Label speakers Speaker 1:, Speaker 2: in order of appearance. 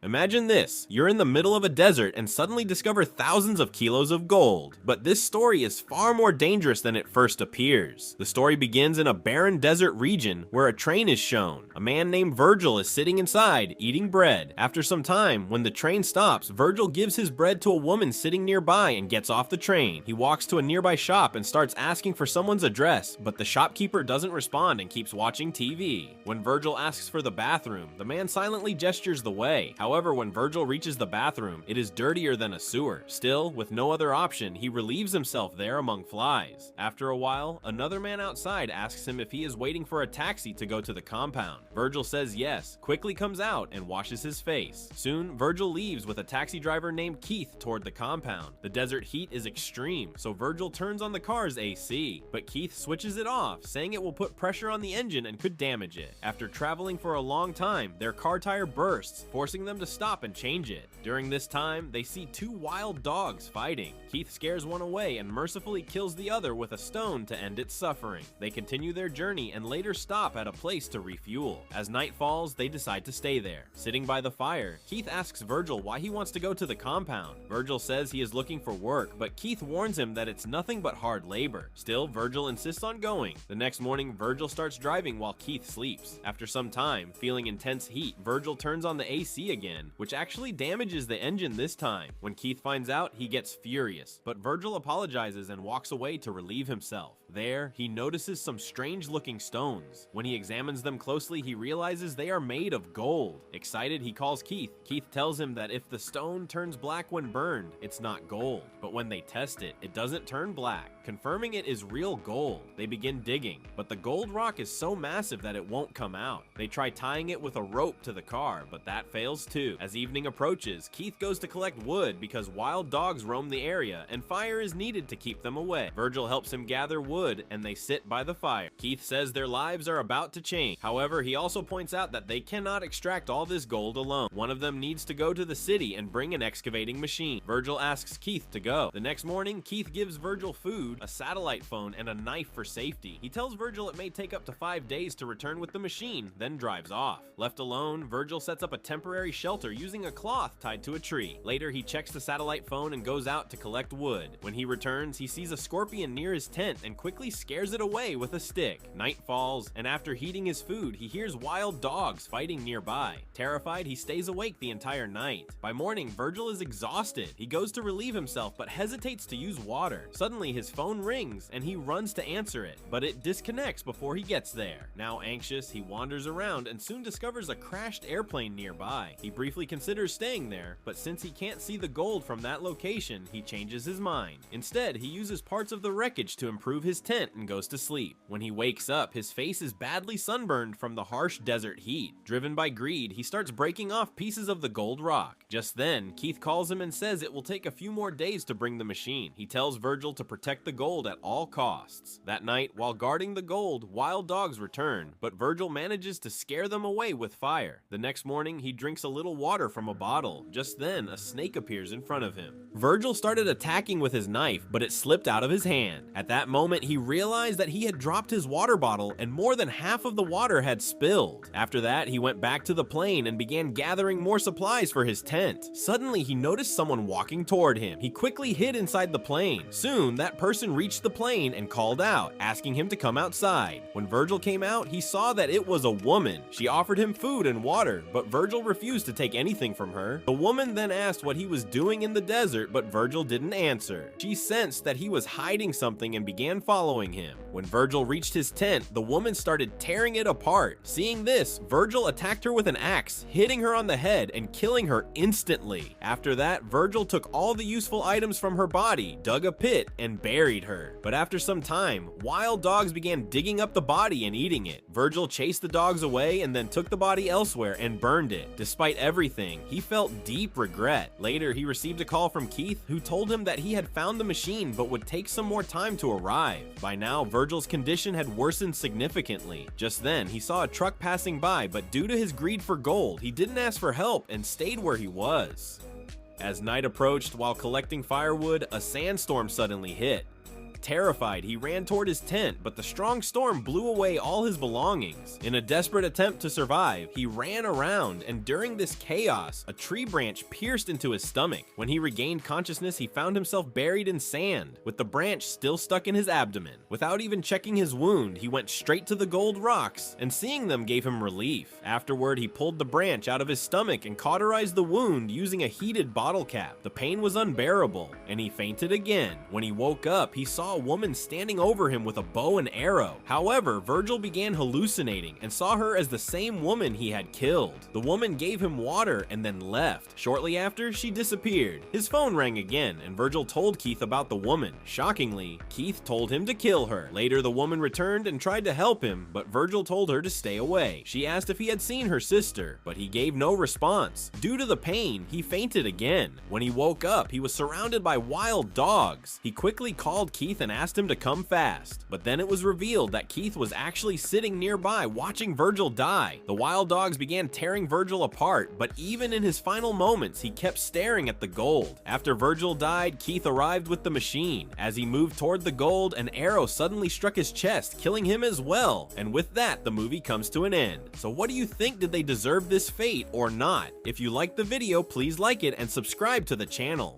Speaker 1: Imagine this, you're in the middle of a desert and suddenly discover thousands of kilos of gold. But this story is far more dangerous than it first appears. The story begins in a barren desert region where a train is shown. A man named Virgil is sitting inside, eating bread. After some time, when the train stops, Virgil gives his bread to a woman sitting nearby and gets off the train. He walks to a nearby shop and starts asking for someone's address, but the shopkeeper doesn't respond and keeps watching TV. When Virgil asks for the bathroom, the man silently gestures the way. However, when Virgil reaches the bathroom, it is dirtier than a sewer. Still, with no other option, he relieves himself there among flies. After a while, another man outside asks him if he is waiting for a taxi to go to the compound. Virgil says yes, quickly comes out and washes his face. Soon, Virgil leaves with a taxi driver named Keith toward the compound. The desert heat is extreme, so Virgil turns on the car's AC, but Keith switches it off, saying it will put pressure on the engine and could damage it. After traveling for a long time, their car tire bursts, forcing them to stop and change it. During this time, they see two wild dogs fighting. Keith scares one away and mercifully kills the other with a stone to end its suffering. They continue their journey and later stop at a place to refuel. As night falls, they decide to stay there. Sitting by the fire, Keith asks Virgil why he wants to go to the compound. Virgil says he is looking for work, but Keith warns him that it's nothing but hard labor. Still, Virgil insists on going. The next morning, Virgil starts driving while Keith sleeps. After some time, feeling intense heat, Virgil turns on the AC again, which actually damages the engine this time. When Keith finds out, he gets furious, but Virgil apologizes and walks away to relieve himself. There, he notices some strange-looking stones. When he examines them closely, he realizes they are made of gold. Excited, he calls Keith. Keith tells him that if the stone turns black when burned, it's not gold. But when they test it, it doesn't turn black, confirming it is real gold. They begin digging, but the gold rock is so massive that it won't come out. They try tying it with a rope to the car, but that fails too. As evening approaches, Keith goes to collect wood because wild dogs roam the area and fire is needed to keep them away. Virgil helps him gather wood and they sit by the fire. Keith says their lives are about to change. However, he also points out that they cannot extract all this gold alone. One of them needs to go to the city and bring an excavating machine. Virgil asks Keith to go. The next morning, Keith gives Virgil food, a satellite phone, and a knife for safety. He tells Virgil it may take up to 5 days to return with the machine, then drives off. Left alone, Virgil sets up a temporary shelter using a cloth tied to a tree. Later, he checks the satellite phone and goes out to collect wood. When he returns, he sees a scorpion near his tent and quickly scares it away with a stick. Night falls, and after heating his food, he hears wild dogs fighting nearby. Terrified, he stays awake the entire night. By morning, Virgil is exhausted. He goes to relieve himself, but hesitates to use water. Suddenly, his phone rings, and he runs to answer it, but it disconnects before he gets there. Now anxious, he wanders around and soon discovers a crashed airplane nearby. He briefly considers staying there, but since he can't see the gold from that location, he changes his mind. Instead, he uses parts of the wreckage to improve his tent and goes to sleep. When he wakes up, his face is badly sunburned from the harsh desert heat. Driven by greed, he starts breaking off pieces of the gold rock. Just then, Keith calls him and says it will take a few more days to bring the machine. He tells Virgil to protect the gold at all costs. That night, while guarding the gold, wild dogs return, but Virgil manages to scare them away with fire. The next morning, he drinks a little water from a bottle. Just then, a snake appears in front of him. Virgil started attacking with his knife, but it slipped out of his hand. At that moment, he realized that he had dropped his water bottle and more than half of the water had spilled. After that, he went back to the plane and began gathering more supplies for his tent. Suddenly, he noticed someone walking toward him. He quickly hid inside the plane. Soon, that person reached the plane and called out, asking him to come outside. When Virgil came out, he saw that it was a woman. She offered him food and water, but Virgil refused to take anything from her. The woman then asked what he was doing in the desert, but Virgil didn't answer. She sensed that he was hiding something and began following him. When Virgil reached his tent, the woman started tearing it apart. Seeing this, Virgil attacked her with an axe, hitting her on the head and killing her instantly. After that, Virgil took all the useful items from her body, dug a pit, and buried her. But after some time, wild dogs began digging up the body and eating it. Virgil chased the dogs away and then took the body elsewhere and burned it. Despite everything, he felt deep regret. Later, he received a call from Keith, who told him that he had found the machine but would take some more time to arrive. By now, Virgil's condition had worsened significantly. Just then, he saw a truck passing by, but due to his greed for gold, he didn't ask for help and stayed where he was. As night approached while collecting firewood, a sandstorm suddenly hit. Terrified, he ran toward his tent, but the strong storm blew away all his belongings. In a desperate attempt to survive, he ran around, and during this chaos, a tree branch pierced into his stomach. When he regained consciousness, he found himself buried in sand, with the branch still stuck in his abdomen. Without even checking his wound, he went straight to the gold rocks, and seeing them gave him relief. Afterward, he pulled the branch out of his stomach and cauterized the wound using a heated bottle cap. The pain was unbearable, and he fainted again. When he woke up, he saw a woman standing over him with a bow and arrow. However, Virgil began hallucinating and saw her as the same woman he had killed. The woman gave him water and then left. Shortly after, she disappeared. His phone rang again, and Virgil told Keith about the woman. Shockingly, Keith told him to kill her. Later, the woman returned and tried to help him, but Virgil told her to stay away. She asked if he had seen her sister, but he gave no response. Due to the pain, he fainted again. When he woke up, he was surrounded by wild dogs. He quickly called Keith and asked him to come fast, but then it was revealed that Keith was actually sitting nearby watching Virgil die. The wild dogs began tearing Virgil apart, but even in his final moments, he kept staring at the gold. After Virgil died, Keith arrived with the machine. As he moved toward the gold, an arrow suddenly struck his chest, killing him as well. And with that, the movie comes to an end. So what do you think? Did they deserve this fate or not? If you liked the video, please like it and subscribe to the channel.